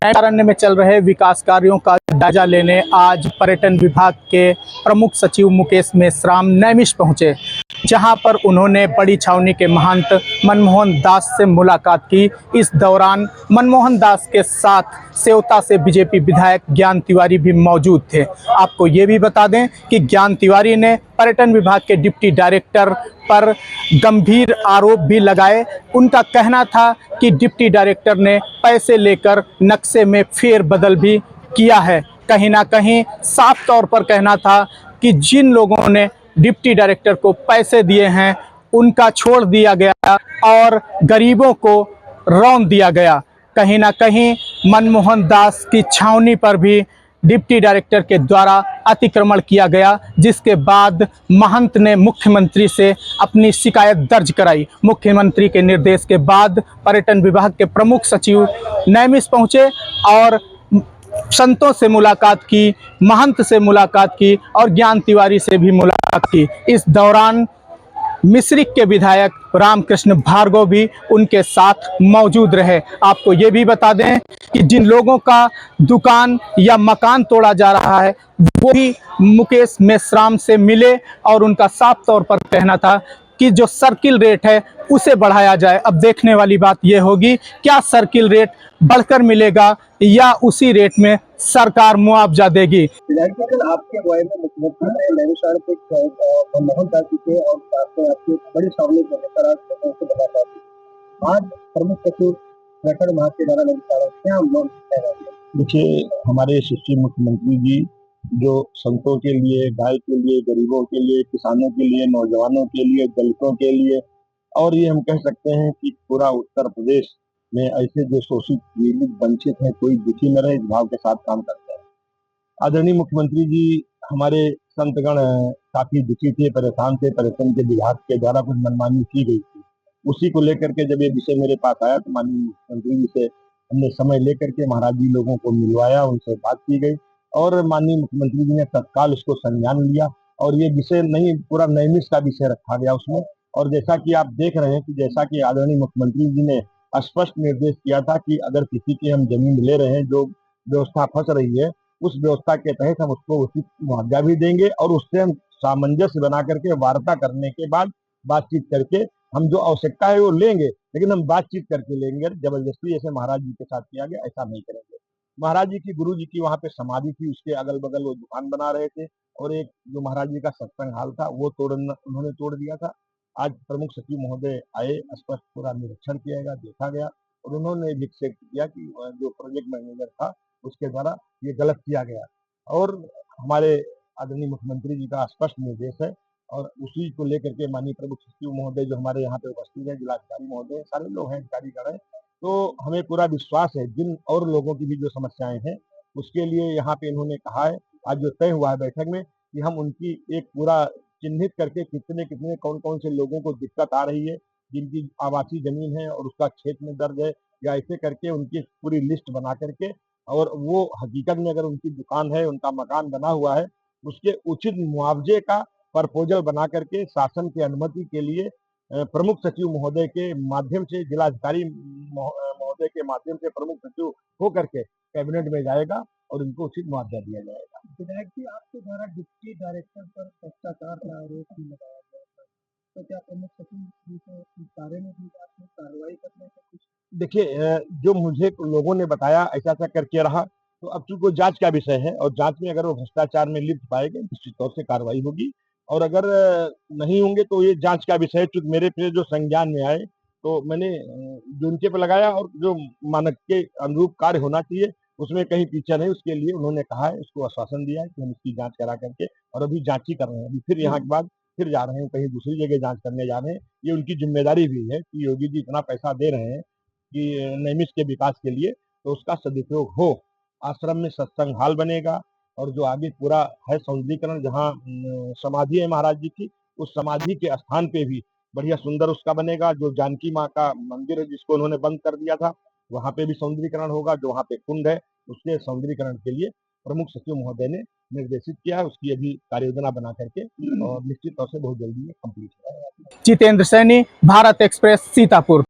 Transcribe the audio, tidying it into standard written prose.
अरण्य में चल रहे विकास कार्यों का जायजा लेने आज पर्यटन विभाग के प्रमुख सचिव मुकेश मेश्राम नैमिष पहुंचे, जहां पर उन्होंने बड़ी छावनी के महंत मनमोहन दास से मुलाकात की। इस दौरान मनमोहन दास के साथ सेवता से बीजेपी विधायक ज्ञान तिवारी भी मौजूद थे। आपको ये भी बता दें कि ज्ञान तिवारी ने पर्यटन विभाग के डिप्टी डायरेक्टर पर गंभीर आरोप भी लगाए। उनका कहना था कि डिप्टी डायरेक्टर ने पैसे लेकर नक्शे में फेरबदल भी किया है। कहीं ना कहीं साफ तौर पर कहना था कि जिन लोगों ने डिप्टी डायरेक्टर को पैसे दिए हैं उनका छोड़ दिया गया और गरीबों को रौंद दिया गया। कहीं ना कहीं मनमोहन दास की छावनी पर भी डिप्टी डायरेक्टर के द्वारा अतिक्रमण किया गया, जिसके बाद महंत ने मुख्यमंत्री से अपनी शिकायत दर्ज कराई। मुख्यमंत्री के निर्देश के बाद पर्यटन विभाग के प्रमुख सचिव नैमिष पहुंचे और संतों से मुलाकात की, महंत से मुलाकात की और ज्ञान तिवारी से भी मुलाकात की। इस दौरान मिश्रिख के विधायक रामकृष्ण भार्गव भी उनके साथ मौजूद रहे। आपको ये भी बता दें कि जिन लोगों का दुकान या मकान तोड़ा जा रहा है वो भी मुकेश मेश्राम से मिले और उनका साफ तौर पर कहना था कि जो सर्किल रेट है उसे बढ़ाया जाए। अब देखने वाली बात यह होगी, क्या सर्किल रेट बढ़कर मिलेगा या उसी रेट में सरकार मुआवजा देगी। आपके अगुवाई में मुख्यमंत्री ने नैमिषारण्य पे मनमोहन दास जी के और साथ में आपके बड़ी छावनी को लेकर आज लोगों से मुलाकात की। आज प्रमुख सचिव पर्यटन विभाग के द्वारा नैमिषारण्य क्या मांग है? देखिए, हमारे यशस्वी मुख्यमंत्री जी जो संतों के लिए, गाय के लिए, गरीबों के लिए, किसानों के लिए, नौजवानों के लिए, दलितों के लिए और ये हम कह सकते हैं कि पूरा उत्तर प्रदेश में ऐसे जो शोषित, पीड़ित, वंचित हैं, कोई दुखी न रहे, इस भाव के साथ काम करते हैं। आदरणीय मुख्यमंत्री जी हमारे संतगण काफी दुखी थे, परेशान थे, पर्यटन के विभाग के द्वारा कुछ मनमानी की गई थी। उसी को लेकर के जब ये विषय मेरे पास आया तो माननीय मुख्यमंत्री जी से हमने समय लेकर के महाराज जी लोगों को मिलवाया, उनसे बात की गई और माननीय मुख्यमंत्री जी ने तत्काल उसको संज्ञान लिया और ये विषय नहीं, पूरा नैमिष का विषय रखा गया उसमें। और जैसा कि आप देख रहे हैं कि जैसा कि आदरणीय मुख्यमंत्री जी ने स्पष्ट निर्देश किया था कि अगर किसी की हम जमीन ले रहे हैं, जो व्यवस्था फंस रही है, उस व्यवस्था के तहत हम उसको उचित मुआवजा भी देंगे और उससे हम सामंजस्य बना करके वार्ता करने के बाद बातचीत करके हम जो आवश्यकता है वो लेंगे, लेकिन हम बातचीत करके लेंगे। जबरदस्ती जैसे महाराज जी के साथ किया गया ऐसा नहीं करेंगे। महाराज जी की, गुरु जी की वहां पे समाधि थी, उसके अगल बगल वो दुकान बना रहे थे और एक जो महाराज जी का सत्संग हाल था वो उन्होंने तोड़ दिया था। आज प्रमुख सचिव महोदय आए, स्पष्ट पूरा निरीक्षण किया गया, देखा गया और उन्होंने विक्षेप किया कि जो प्रोजेक्ट मैनेजर था उसके द्वारा ये गलत किया गया और हमारे आदरणीय मुख्यमंत्री जी का स्पष्ट निर्देश है और उसी को लेकर के माननीय प्रमुख सचिव महोदय जो हमारे यहाँ पे उपस्थित है, जिलाधिकारी महोदय, सारे लोग हैं, अधिकारीगण हैं, तो हमें पूरा विश्वास है जिन और लोगों की भी जो समस्याएं हैं उसके लिए यहाँ पे इन्होंने कहा है, आज जो तय हुआ है बैठक में कि हम उनकी एक पूरा चिन्हित करके कितने कितने कौन कौन से लोगों को दिक्कत आ रही है, जिनकी आवासीय जमीन है और उसका क्षेत्र में दर्ज है, या ऐसे करके उनकी पूरी लिस्ट बना करके और वो हकीकत में अगर उनकी दुकान है, उनका मकान बना हुआ है, उसके उचित मुआवजे का प्रपोजल बना करके शासन की अनुमति के लिए प्रमुख सचिव महोदय के माध्यम से, जिलाधिकारी महोदय के माध्यम से प्रमुख सचिव होकर के कैबिनेट में जाएगा और उनको उचित मुआवजा दिया जाएगा। विधायक जी, आपके द्वारा डिप्टी डायरेक्टर पर भ्रष्टाचार का आरोप भी लगाया गया था, तो क्या प्रमुख सचिव जी को इस बारे में भी आपने कार्रवाई करने का कुछ? देखिए, जो मुझे लोगों ने बताया ऐसा ऐसा करके रहा, तो अब चूंकि जांच का विषय है और जांच में अगर वो भ्रष्टाचार में लिप्त पाए गए निश्चित तौर से कार्रवाई होगी और अगर नहीं होंगे तो ये जांच का विषय है। चूंकि मेरे पे जो संज्ञान में आए तो मैंने जो उनके पे लगाया और जो मानक के अनुरूप कार्य होना चाहिए उसमें कहीं पीछे नहीं, उसके लिए उन्होंने कहा है, उसको आश्वासन दिया है कि हम इसकी जांच करा करके और अभी जांच ही कर रहे हैं। अभी फिर यहाँ के बाद फिर जा रहे हैं, कहीं दूसरी जगह जांच करने जा रहे हैं। ये उनकी जिम्मेदारी भी है कि योगी जी इतना पैसा दे रहे हैं कि नैमिष के विकास के लिए, तो उसका सदुपयोग हो। आश्रम में सत्संग हाल बनेगा और जो आगे पूरा है सौंदर्यीकरण, जहाँ समाधि है महाराज जी की, उस समाधि के स्थान पे भी बढ़िया सुंदर उसका बनेगा। जो जानकी माँ का मंदिर है जिसको उन्होंने बंद कर दिया था, वहाँ पे भी सौंदर्यीकरण होगा। जो वहाँ पे कुंड है उसके सौंदर्यीकरण के लिए प्रमुख सचिव महोदय ने निर्देशित किया है, उसकी अभी कार्य योजना बना करके और निश्चित तौर से बहुत जल्दी ये कंप्लीट हो जाएगा। जितेंद्र सैनी, भारत एक्सप्रेस, सीतापुर।